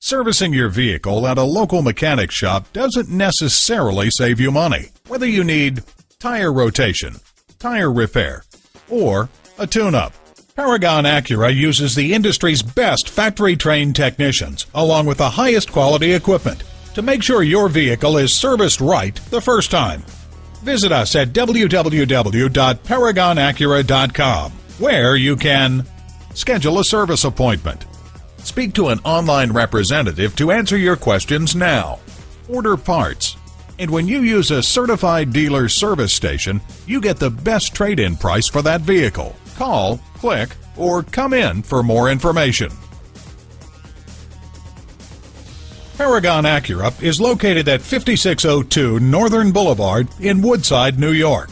Servicing your vehicle at a local mechanic shop doesn't necessarily save you money. Whether you need tire rotation, tire repair, or a tune-up, Paragon Acura uses the industry's best factory-trained technicians, along with the highest quality equipment, to make sure your vehicle is serviced right the first time. Visit us at www.paragonacura.com, where you can schedule a service appointment, speak to an online representative to answer your questions now, order parts, and when you use a certified dealer service station, you get the best trade-in price for that vehicle. Call, click, or come in for more information. Paragon Acura is located at 5602 Northern Boulevard in Woodside, New York.